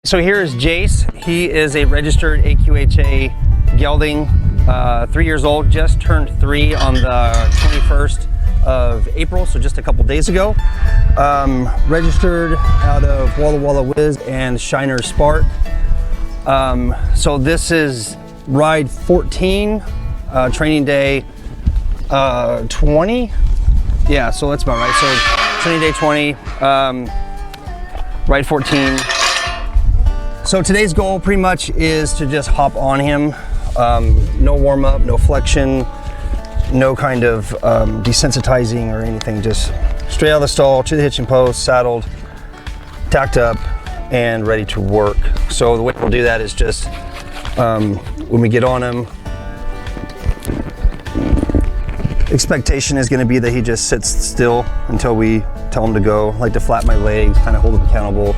So here is Jace. He is a registered AQHA gelding, 3 years old, just turned 3 on the 21st of April, so just a couple days ago. Registered out of Walla Whiz and Shiner Spark. So this is ride 14, training day 20. Yeah, so that's about right. So training day 20, ride 14. So today's goal pretty much is to just hop on him. No warm up, no flexion, no kind of desensitizing or anything, just straight out of the stall to the hitching post, saddled, tacked up, and ready to work. So the way we'll do that is just when we get on him, expectation is going to be that he just sits still until we tell him to go. I like to flat my legs, kind of hold him accountable.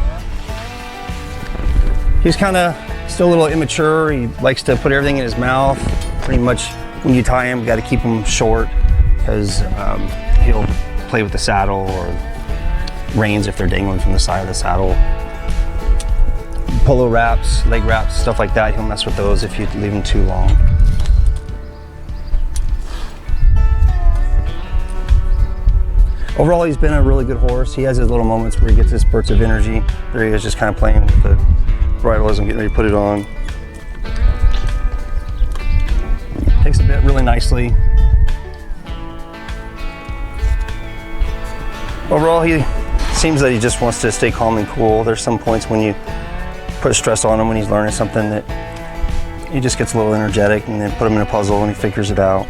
He's kind of still a little immature. He likes to put everything in his mouth. Pretty much when you tie him, you got to keep him short because he'll play with the saddle or reins if they're dangling from the side of the saddle. Polo wraps, leg wraps, stuff like that. He'll mess with those if you leave him too long. Overall, he's been a really good horse. He has his little moments where he gets his spurts of energy. There he is, just kind of playing with the bridle as I'm getting ready to put it on. Takes a bit really nicely. Overall, he seems that he just wants to stay calm and cool. There's some points when you put stress on him when he's learning something that he just gets a little energetic, and then put him in a puzzle and he figures it out.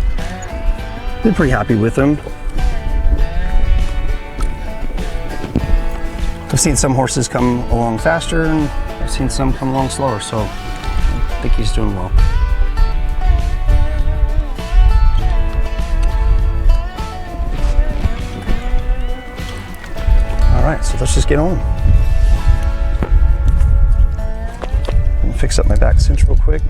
Been pretty happy with him. I've seen some horses come along faster, and I've seen some come along slower, so I think he's doing well. All right, so let's just get on. I'm gonna fix up my back cinch real quick.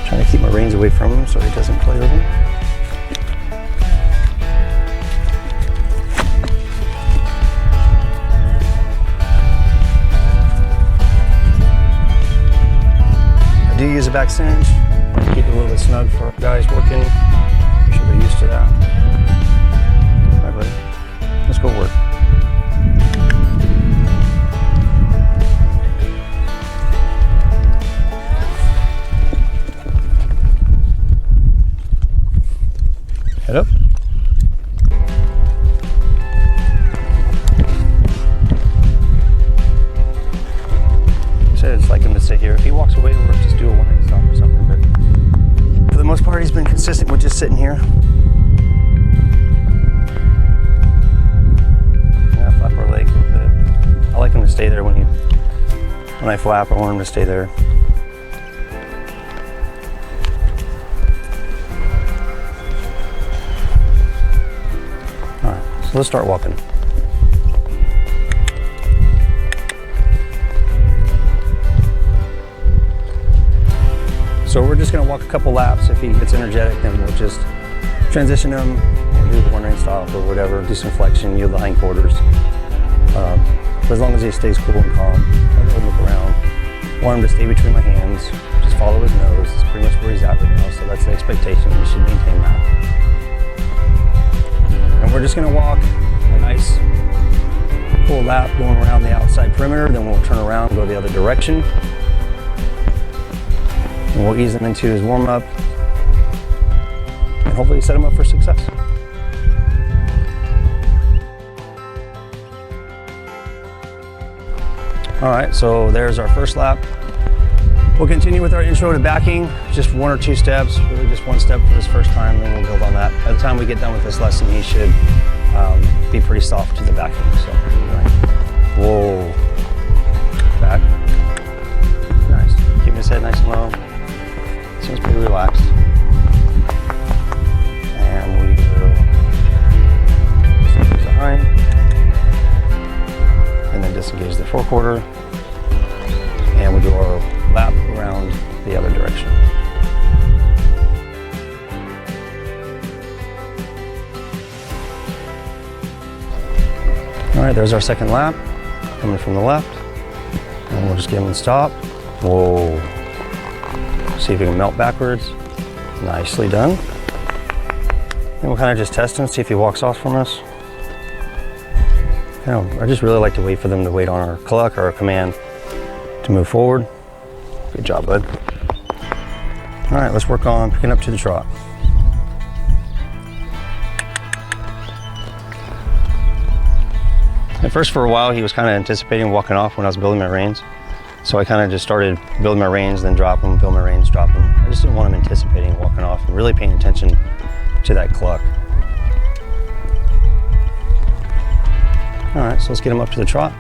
Trying to keep my reins away from him so he doesn't play with them. I do use a back cinch. Keep it a little bit snug for guys working. I'm sure they're used to that. All right, buddy. Let's go work. Head up. I said it's like him to sit here. If he walks away to work, just do a one-hand stop or something. But for the most part, he's been consistent with just sitting here. Yeah, flap our legs a little bit. I like him to stay there when I flap. I want him to stay there. So let's start walking. So we're just going to walk a couple laps. If he gets energetic, then we'll just transition him and do the one-rein stop or whatever, do some flexion, yield the hindquarters. But as long as he stays cool and calm, I'll go look around. Want him to stay between my hands, just follow his nose. That's pretty much where he's at right now, so that's the expectation. We should maintain that. And we're just going to walk a nice full lap going around the outside perimeter, then we'll turn around and go the other direction. And we'll ease him into his warm-up and hopefully set him up for success. All right, so there's our first lap. We'll continue with our intro to backing, just 1 or 2 steps, really just 1 step for this first time, then we'll build on that. By the time we get done with this lesson, he should be pretty soft to the backing. So, right. Whoa, back, nice. Keeping his head nice and low. Seems pretty relaxed. And we will disengage the hind, and then disengage the forequarter, and we'll do our lap around the other direction. right, there's our second lap, coming from the left. And we'll just get him to stop. Whoa. See if we can melt backwards. Nicely done. And we'll kind of just test him, see if he walks off from us. You know, I just really like to wait for them to wait on our cluck or our command to move forward. Good job, bud. All right, let's work on picking up to the trot. At first, for a while, he was kind of anticipating walking off when I was building my reins. So I kind of just started building my reins, then drop them, build my reins, drop them. I just didn't want him anticipating walking off and really paying attention to that cluck. All right, so let's get him up to the trot.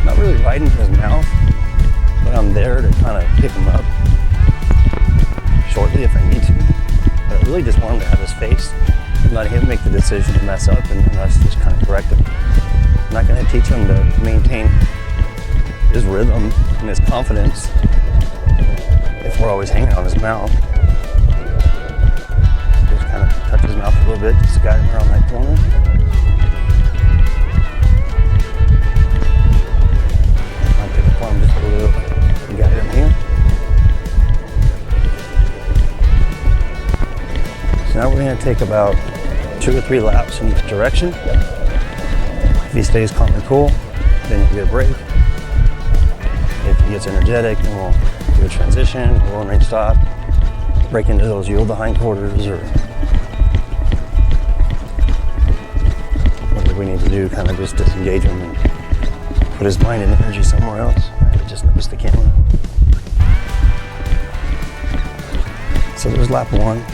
Not really right into his mouth, but I'm there to kind of pick him up shortly if I need to. But I really just want him to have his face and let him make the decision to mess up and us just kind of correct him. I'm not going to teach him to maintain his rhythm and his confidence if we're always hanging on his mouth. Just kind of touch his mouth a little bit, just guide him around that corner. I'll pick up on him just a little bit, guide him here. So now we're going to take about 2 or 3 laps in each direction. If he stays calm and cool, then you get a break. If he gets energetic, then we'll do a transition, roll and range stop, break into those yield the hindquarters, or whatever we need to do, kind of just disengage him and put his mind and energy somewhere else. I just noticed the camera. So there's lap 1.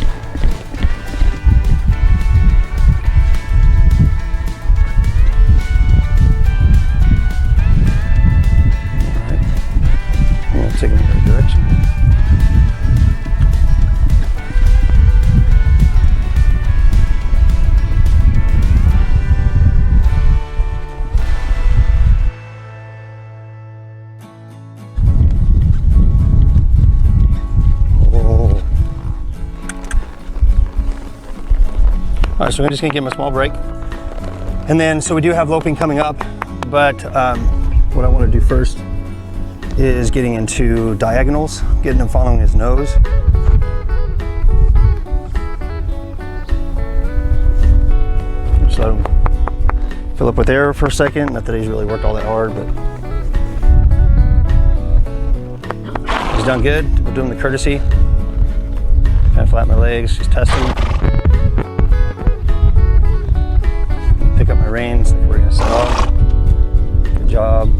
Take him in the right direction. Oh. All right, so we're just gonna give him a small break. And then, so we do have loping coming up, but what I wanna do first is getting into diagonals, getting him following his nose. Just let him fill up with air for a second. Not that he's really worked all that hard, but he's done good. We're doing the courtesy. Kind of flat my legs, just testing. Pick up my reins, like we're gonna set off. Good job.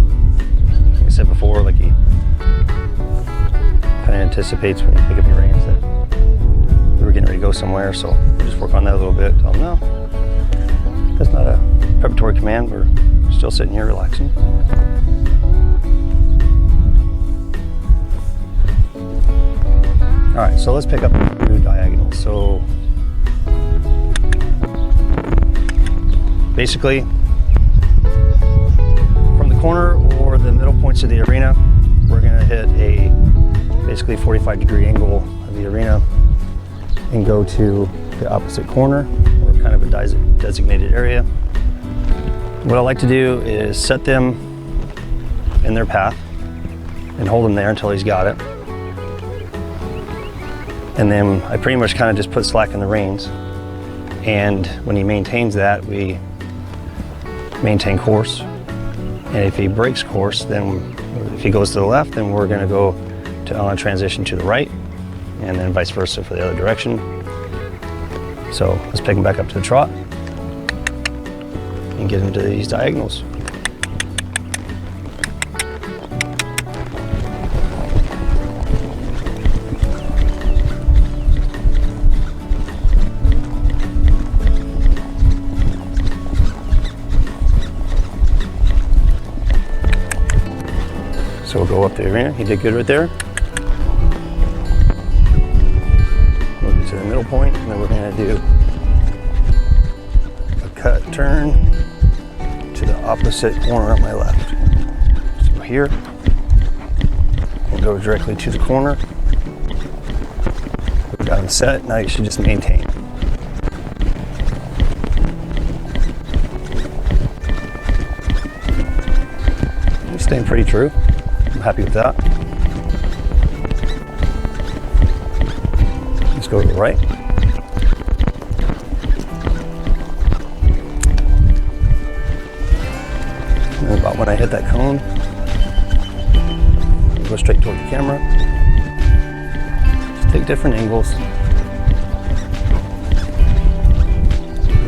Like I said before, like he kind of anticipates when you pick up your reins that we were getting ready to go somewhere, so we'll just work on that a little bit. Tell him, no, that's not a preparatory command. We're still sitting here relaxing. All right, so let's pick up a new diagonal. So basically, from the corner or the middle points of the arena, we're gonna hit a basically 45-degree angle of the arena and go to the opposite corner, or kind of a designated area. What I like to do is set them in their path and hold him there until he's got it. And then I pretty much kind of just put slack in the reins. And when he maintains that, we maintain course. And if he breaks course, then if he goes to the left, then we're gonna go to on a transition to the right, and then vice versa for the other direction. So let's pick him back up to the trot and get into these diagonals. So we'll go up the arena. He did good right there. We'll get to the middle point, and then we're gonna do a cut turn to the opposite corner on my left. So here and go directly to the corner. We're down set. Now you should just maintain. You're staying pretty true. I'm happy with that. Let's go to the right. And about when I hit that cone, go straight toward the camera. Just take different angles.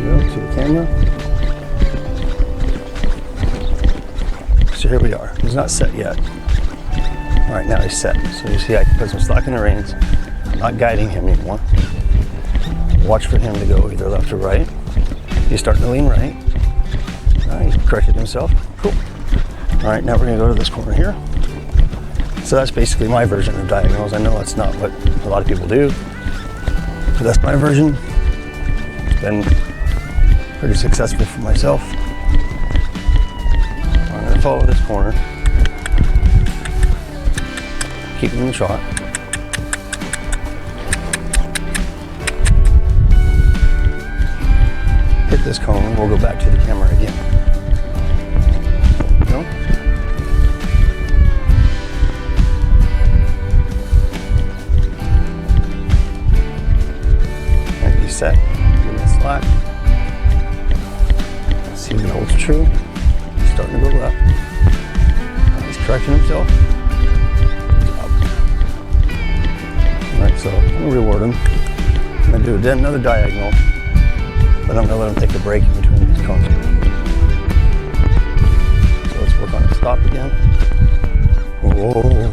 Go to the camera. So here we are. He's not set yet. All right, now he's set. So you see I can put some slack in the reins. I'm not guiding him anymore. Watch for him to go either left or right. He's starting to lean right. He's corrected himself. Cool. All right, now we're gonna go to this corner here. So that's basically my version of diagonals. I know that's not what a lot of people do, but that's my version. It's been pretty successful for myself. I'm gonna follow this corner. Keep him in the trot. Hit this cone, we'll go back to the camera again. There we go. And he's set. Give him the slack. See if he holds true. He's starting to go left. He's correcting himself. Alright, so I'm going to reward him. I'm going to do another diagonal, but I'm going to let him take a break in between these cones. So let's work on his stop again. Whoa.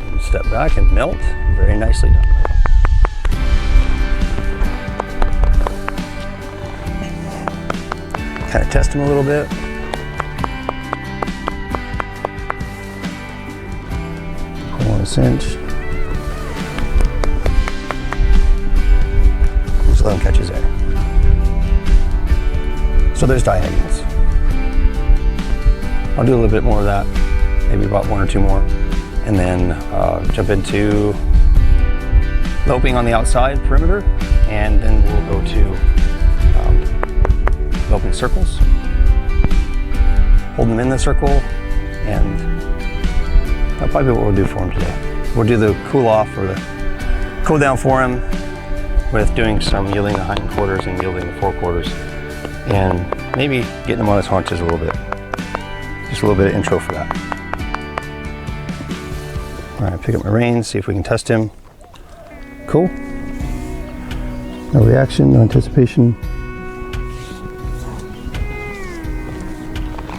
And step back and melt. Very nicely done. Kind of test him a little bit. Pull on a cinch. Just let him catch his air. So there's diagonals. I'll do a little bit more of that, maybe about one or two more, and then jump into loping on the outside perimeter, and then we'll go to loping circles. Hold them in the circle, and that'll probably be what we'll do for him today. We'll do the cool off or the cool down for him with doing some yielding the hindquarters and yielding the forequarters, and maybe getting him on his haunches a little bit. Just a little bit of intro for that. All right, pick up my reins, see if we can test him. Cool. No reaction, no anticipation.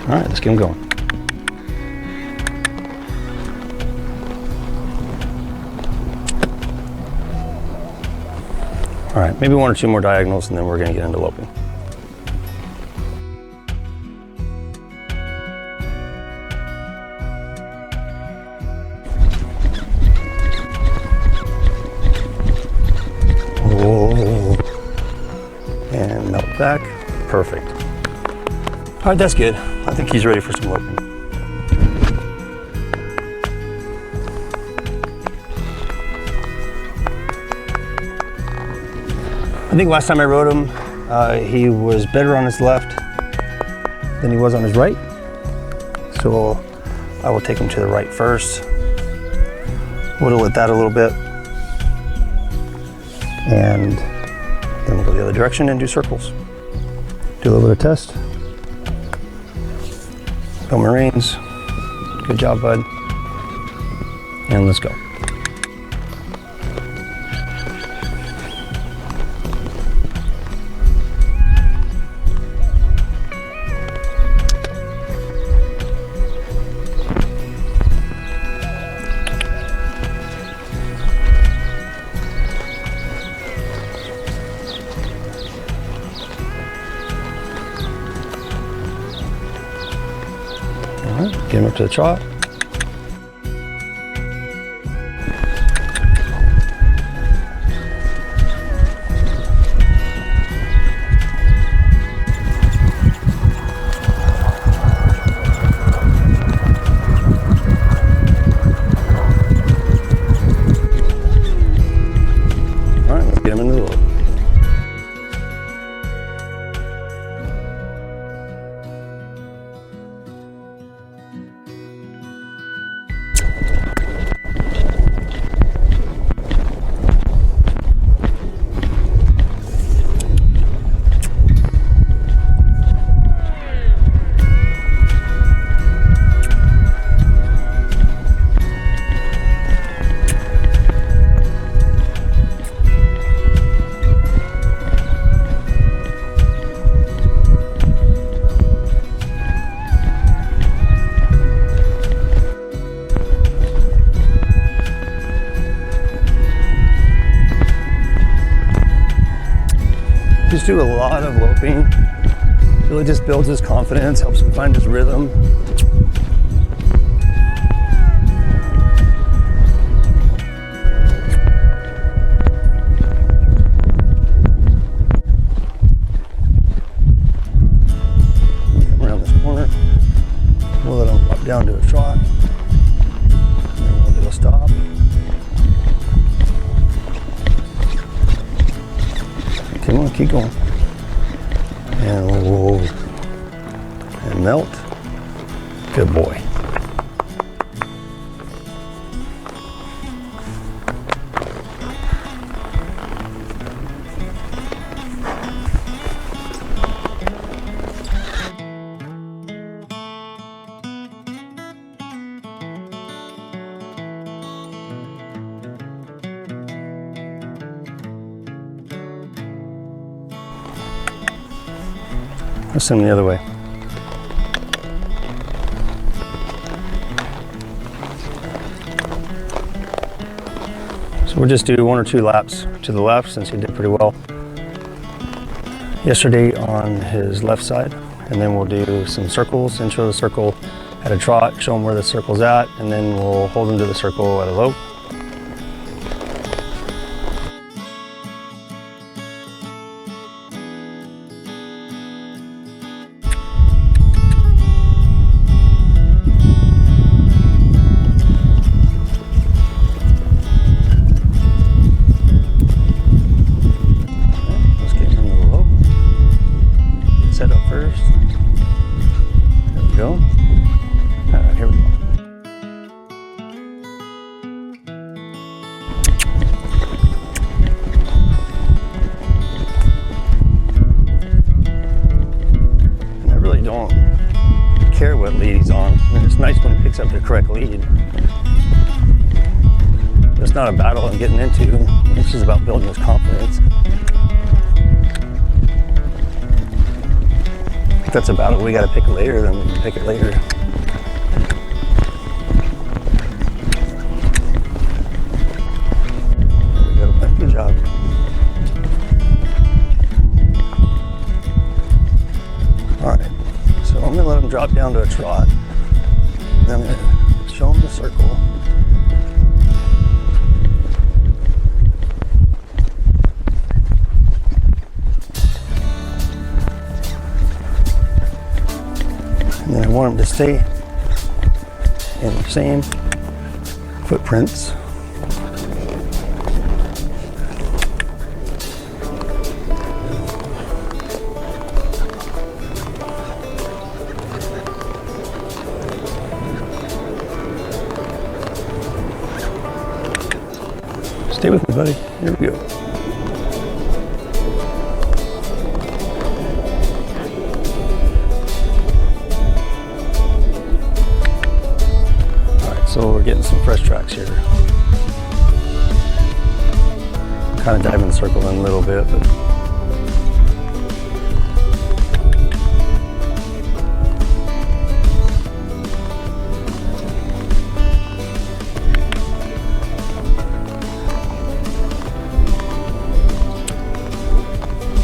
All right, let's get him going. All right, maybe one or two more diagonals, and then we're gonna get into loping. Whoa. And melt back, perfect. All right, that's good. I think he's ready for some loping. I think last time I rode him, he was better on his left than he was on his right. So I will take him to the right first. Whittle at that a little bit. And then we'll go the other direction and do circles. Do a little bit of test. Go Marines. Good job, bud. And let's go. Get him up to the trot. just do a lot of loping. Really just builds his confidence, helps him find his rhythm. Come around this corner. We'll let him drop down to a trot. And then we'll do a stop. Come on, keep going. And whoa. And melt. Good boy. Let's send him the other way. So we'll just do 1 or 2 laps to the left since he did pretty well yesterday on his left side. And then we'll do some circles, intro the circle at a trot, show him where the circle's at, and then we'll hold him to the circle at a lope. Care what lead he's on. I mean, it's nice when he picks up the correct lead. It's not a battle I'm getting into. It's just about building his confidence. If that's a battle we got to pick later, then we can pick it later. There we go. Good job. All right. So I'm gonna let him drop down to a trot. Then I'm gonna show him the circle. And then I want him to stay in the same footprints. Stay with me, buddy. Here we go. All right, so we're getting some fresh tracks here. Kind of diving the circle in a little bit, but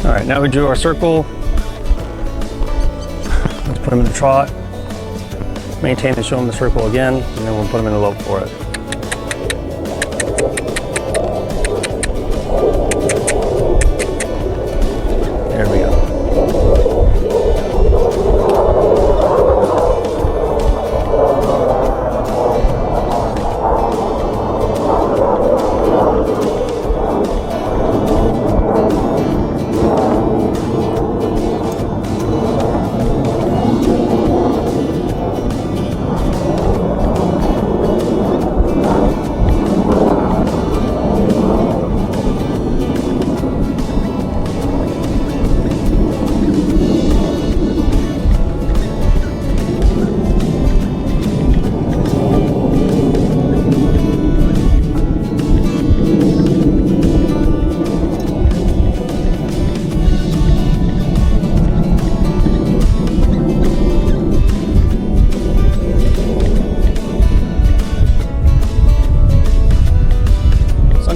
all right, now we drew our circle. Let's put him in the trot. Maintain and show him the circle again, and then we'll put him in the lope for it. There we go.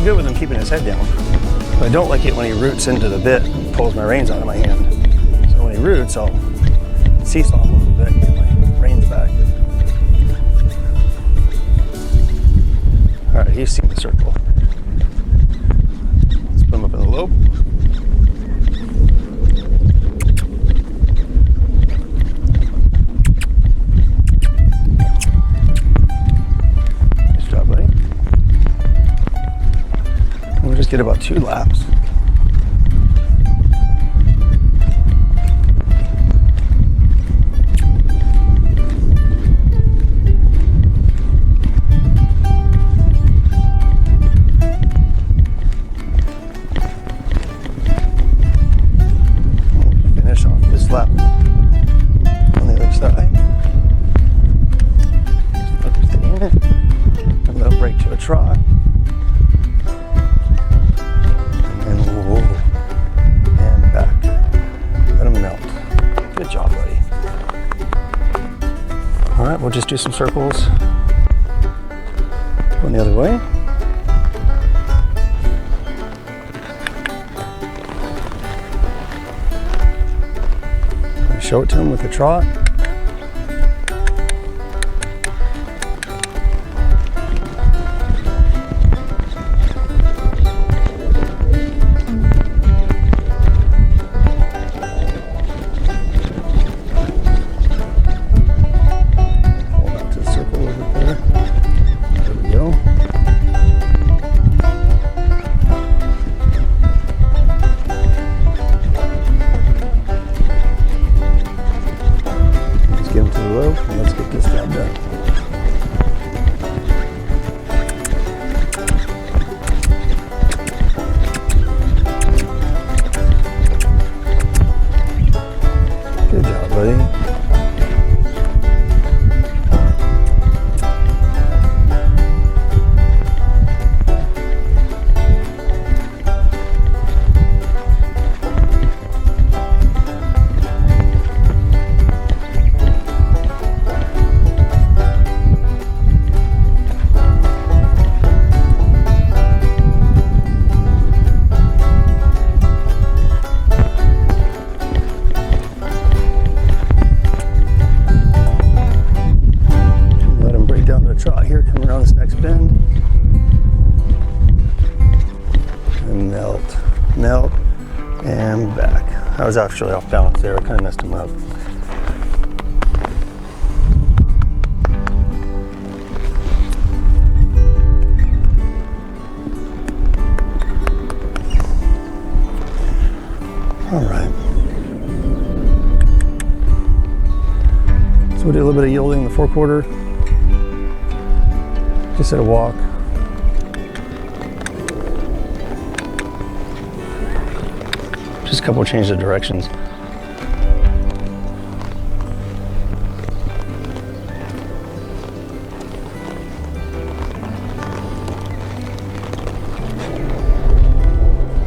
Good with him keeping his head down. But I don't like it when he roots into the bit and pulls my reins out of my hand. So when he roots, I'll seesaw him a little bit and get my reins back. All right, he's seen the circle. Let's put him up in the lope. Nice job, buddy. And we'll just get about 2 laps. Lap on the other side. Stay in it. And then break to a trot. And then whoa. And back. Let them melt. Good job, buddy. Alright, we'll just do some circles. Going the other way. Show it to him with the trot. Pull back to the circle over there. There we go. Get him to the low, and let's get this job done. Good job, buddy. Trot here, coming around this next bend. And melt, and back. I was actually off balance there, I kind of messed him up. All right. So we'll do a little bit of yielding in the forequarter. Just at a walk. Just a couple of changes of directions.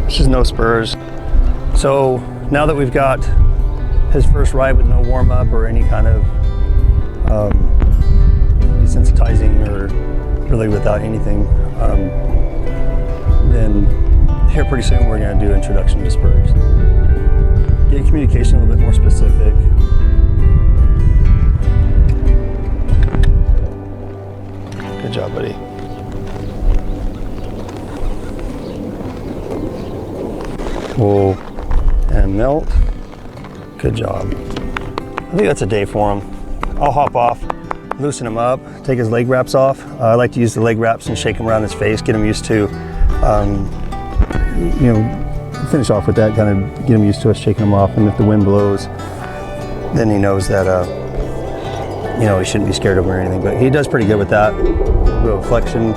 This is no Spurs. So now that we've got his first ride with no warm up or any kind of desensitizing or really without anything, then here pretty soon we're going to do introduction to Spurs. Get communication a little bit more specific. Good job, buddy. Whoa, and melt. Good job. I think that's a day for him. I'll hop off, loosen him up, take his leg wraps off. I like to use the leg wraps and shake him around his face, get him used to, finish off with that, kind of get him used to us shaking him off. And if the wind blows, then he knows that, he shouldn't be scared of him or anything. But he does pretty good with that. A little flexion.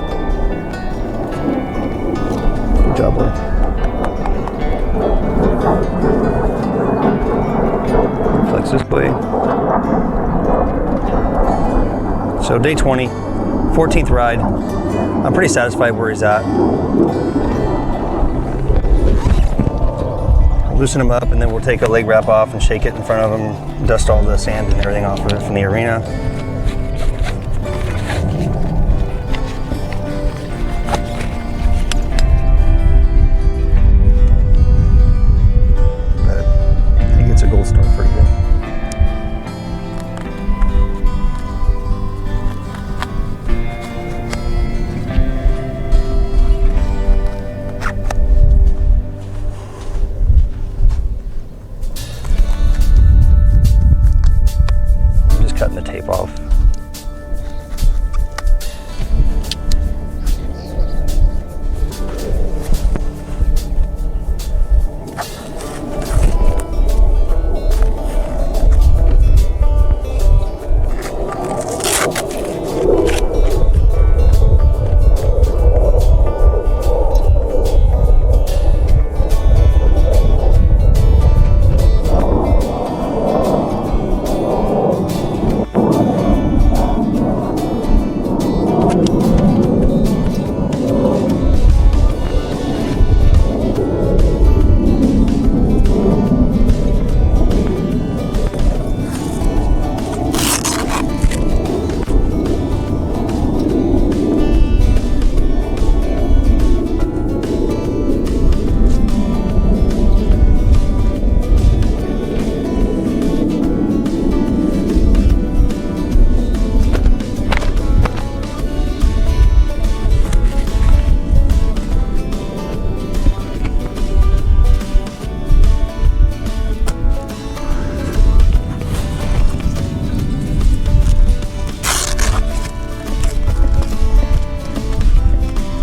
Good job, buddy. Flex this way. So day 20, 14th ride. I'm pretty satisfied where he's at. Loosen him up, and then we'll take a leg wrap off and shake it in front of him, dust all the sand and everything off of it from the arena.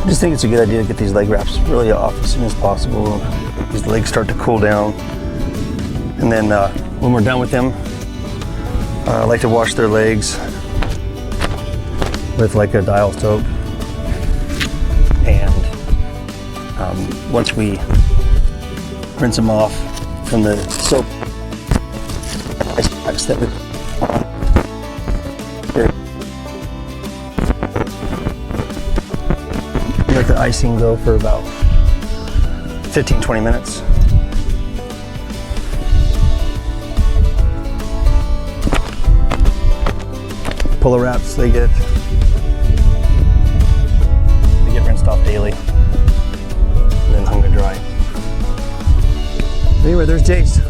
I just think it's a good idea to get these leg wraps really off as soon as possible. These legs start to cool down. And then when we're done with them, I like to wash their legs with like a dial soap. And once we rinse them off from the soap, ice packs that we let the icing go for about 15-20 minutes. Puller wraps, they get rinsed off daily and then hung to dry. Anyway, there's Jace.